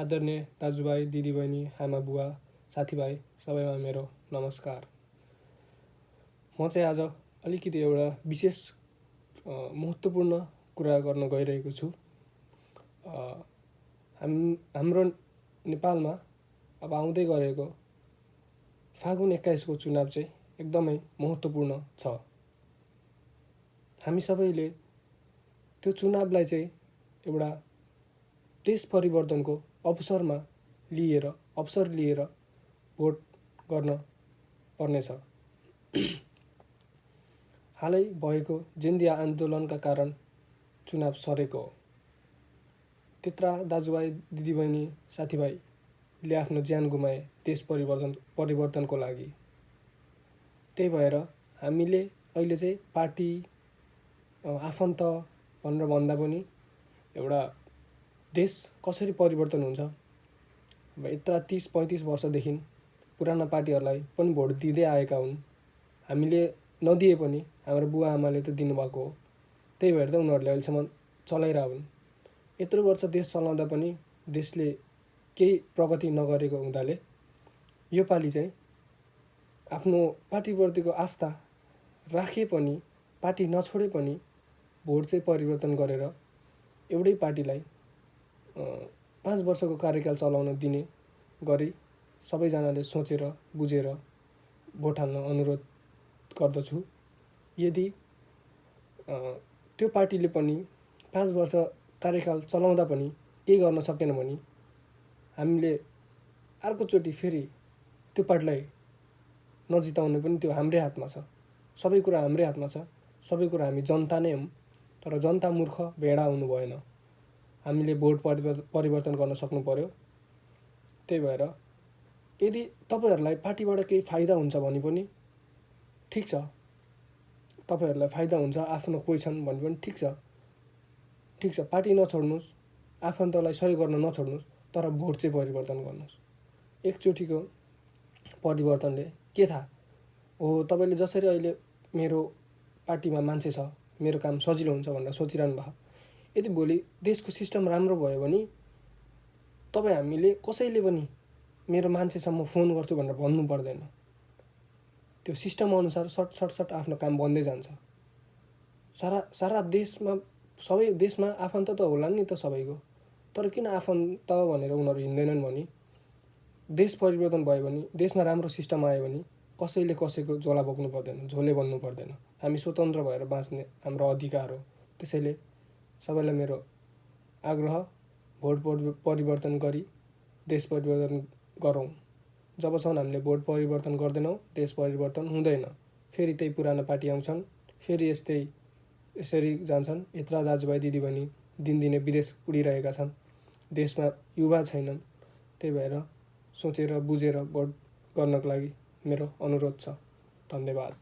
आदरणीय दाजुभाइ दिदीबहिनी आमा बुवा साथीभाइ सबैमा मेरो नमस्कार। म चाहिँ आज अलिकति एउटा विशेष महत्त्वपूर्ण कुरा गर्न गइरहेको छु। हाम्रो नेपालमा अब आउँदै गरेको फागुन 21 को चुनाव चाहिँ एकदमै महत्त्वपूर्ण छ। हामी सबैले त्यो चुनावलाई चाहिँ एउटा देश परिवर्तनको अवसर लिएर भोट गर्न पर्नेछ। हालै भएको जिन्दिया आन्दोलनका कारण चुनाव सरेको हो। त्यत्रा दाजुभाइ दिदीबहिनी साथीभाइले आफ्नो ज्यान गुमाए देश परिवर्तनको लागि। त्यही भएर हामीले अहिले चाहिँ पार्टी आफन्त भनेर भन्दा पनि एउटा देश कसरी परिवर्तन हुन्छ, अब यत्रा 30-35 वर्षदेखि पुराना पार्टीहरूलाई पनि भोट दिँदै आएका हुन्। हामीले नदिए पनि हाम्रो बुवा आमाले त दिनुभएको हो। त्यही भएर त उनीहरूले अहिलेसम्म चलाइरहेका हुन्। यत्रो वर्ष देश चलाउँदा पनि देशले केही प्रगति नगरेको हुनाले यो पालि चाहिँ आफ्नो पार्टीप्रतिको आस्था राखे पनि, पार्टी नछोडे पनि भोट चाहिँ परिवर्तन गरेर एउटै पार्टीलाई 5 वर्षको कार्यकाल चलाउन दिने गरी सबैजनाले सोचेर बुझेर भोट हाल्न अनुरोध गर्दछु। यदि त्यो पार्टीले पनि 5 वर्ष कार्यकाल चलाउँदा पनि केही गर्न सकेन भने हामीले अर्कोचोटि फेरि त्यो पार्टीलाई नजिताउने पनि त्यो हाम्रै हातमा छ। सबै कुरा हाम्रै हातमा छ। सबै कुरा हामी जनता नै हौँ। तर जनता मूर्ख भेडा हुनु भएन। हामीले भोट परिवर्तन गर्न सक्नु पर्यो। त्यही भएर यदि तपाईहरुलाई पार्टीबाट केही फाइदा हुन्छ भने पनि ठीक छ। तपाईहरुलाई फाइदा हुन्छ, आफ्नो कोही छन् भने पनि ठीक छ। पार्टी नछोड्नुस्, आफन्तलाई सहयोग गर्न नछोड्नुस्, तर भोट चाहिँ परिवर्तन गर्नुस्। एकचोटिको परिवर्तनले के थाहा हो, तपाईले जसरी अहिले मेरो पार्टीमा मान्छे छ, मेरो काम सजिलो हुन्छ भनेर सोचिरहनु भएको। यदि भोलि देशको सिस्टम राम्रो भयो भने हामीले कसैले पनि मेरो मान्छे छ म फोन गर्छु भनेर भन्नु पर्दैन। त्यो सिस्टम अनुसार सट आफ्नो काम बन्दै जान्छ। सारा देशमा सबै देशमा आफन्त त होला नि त सबैको। तर किन आफन्त भनेर उनीहरू हिँड्दैनन् भने देश परिवर्तन भयो भने, देशमा राम्रो सिस्टम आयो भने कसैले कसैको झोला बोक्नु पर्दैन, झोले बन्नु पर्दैन। हामी स्वतन्त्र भएर बाँच्ने हाम्रो अधिकार हो। त्यसैले सबैलाई मेरो आग्रह, भोट परिवर्तन गरी देश परिवर्तन गरौँ। जबसम्म हामीले भोट परिवर्तन गर्दैनौँ, देश परिवर्तन हुँदैन। फेरि त्यही पुरानो पार्टी आउँछन्, फेरि यसरी जान्छन्। यत्रा दाजुभाइ दिदीबहिनी दिनदिनै विदेश उडिरहेका छन्। देशमा युवा छैनन्। त्यही भएर सोचेर बुझेर भोट गर्नको लागि मेरो अनुरोध छ। धन्यवाद।